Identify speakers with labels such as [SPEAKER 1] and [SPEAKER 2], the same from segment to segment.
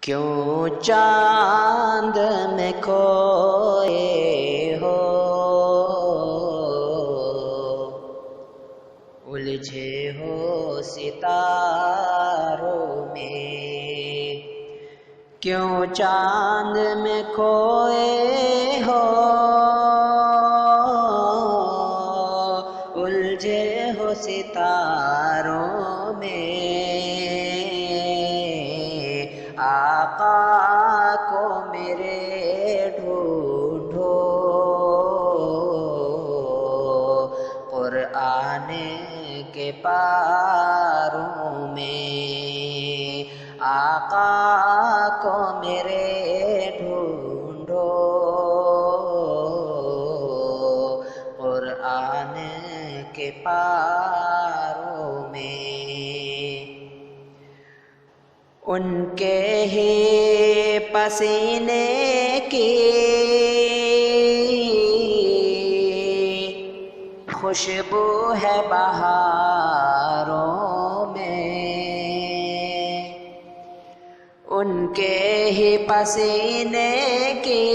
[SPEAKER 1] کیوں چاند میں کھوئے ہو، الجھے ہو ستاروں میں؟ کیوں چاند میں کھوئے ہو، الجھے ہو ستاروں میں؟ آقا کو میرے ڈھونڈو، قرآن کے پاروں میں۔ آقا کو میرے ڈھونڈو، قرآن کے پاروں میں۔ ان کے ہی پسینے کی خوشبو ہے بہاروں میں، ان کے ہی پسینے کی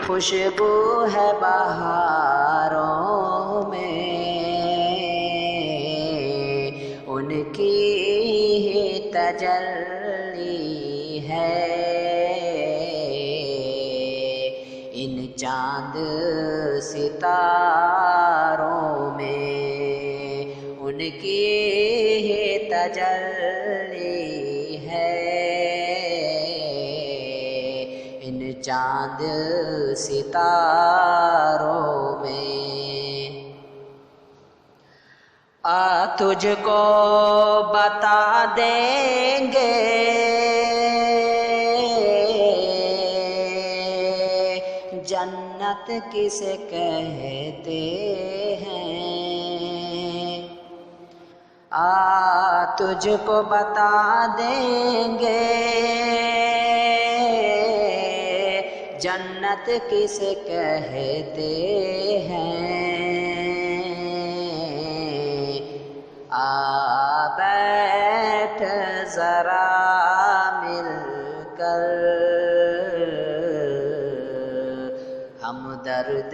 [SPEAKER 1] خوشبو ہے بہاروں میں، ان کی ہی تجلی ہے ان چاند ستاروں میں، ان کی ہی تجلی ہے ان چاند ستاروں میں۔ تجھ کو بتا دیں گے جنت کسے کہتے ہیں، تجھ کو بتا دیں گے جنت کسے کہتے ہیں۔ بیٹھ ذرا مل کر ہم درد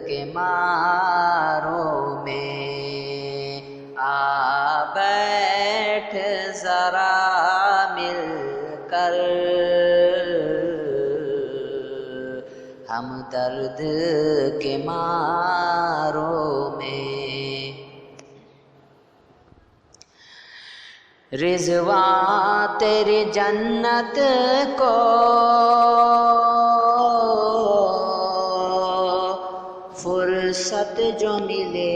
[SPEAKER 1] کے ماروں میں، بیٹھ ذرا مل کر ہم درد کے ماروں میں۔ رضوان تیری جنت کو فرصت جو ملے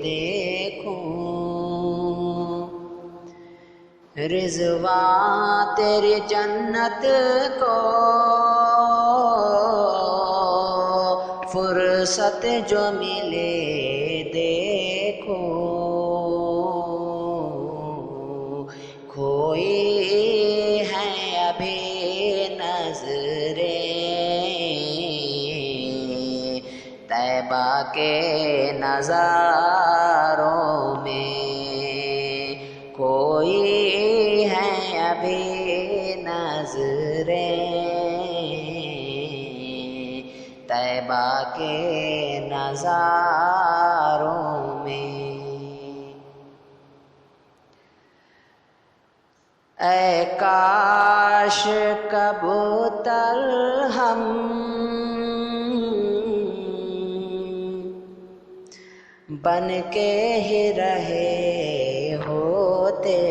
[SPEAKER 1] دیکھوں، رضوان تیری جنت کو فرصت جو ملے دیکھوں، کھوئی ہیں ابھی نظریں طیبہ کے نظاروں میں، کوئی ہیں ابھی نظریں طیبہ کے نظاروں میں۔ اے کاش کبوتر ہم بن کے ہی رہے ہوتے،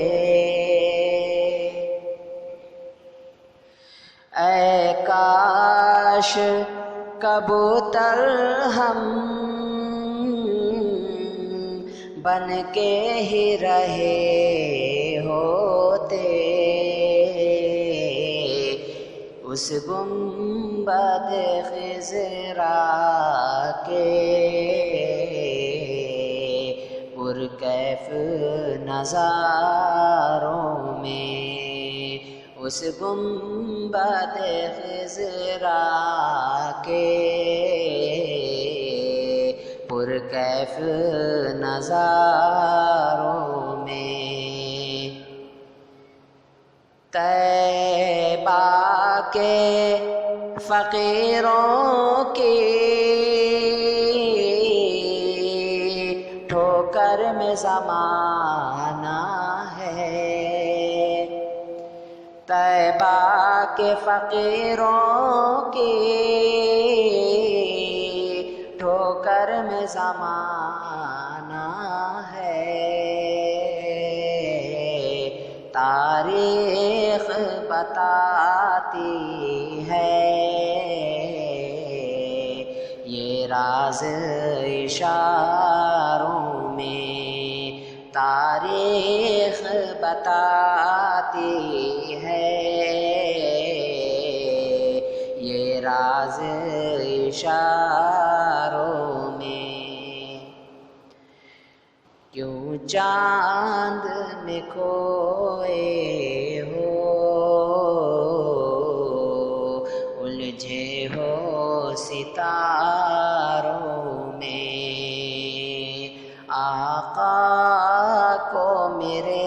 [SPEAKER 1] اے کاش کبوتر ہم بن کے ہی رہے ہوتے، اس گنبد خضرا کے پرکیف نظاروں میں، اس گنبد خضرا کے پرکیف نظاروں میں۔ کے فقیروں کی ٹھوکر میں زمانہ ہے، طیبہ کے فقیروں کی ٹھوکر میں زمانہ ہے، تاریخ بتاتی ہے یہ راز اشاروں میں، تاریخ بتاتی ہے یہ راز اشاروں میں۔ کیوں چاند میں کھوئے ہو، الجھے ہو ستاروں میں، آقا کو میرے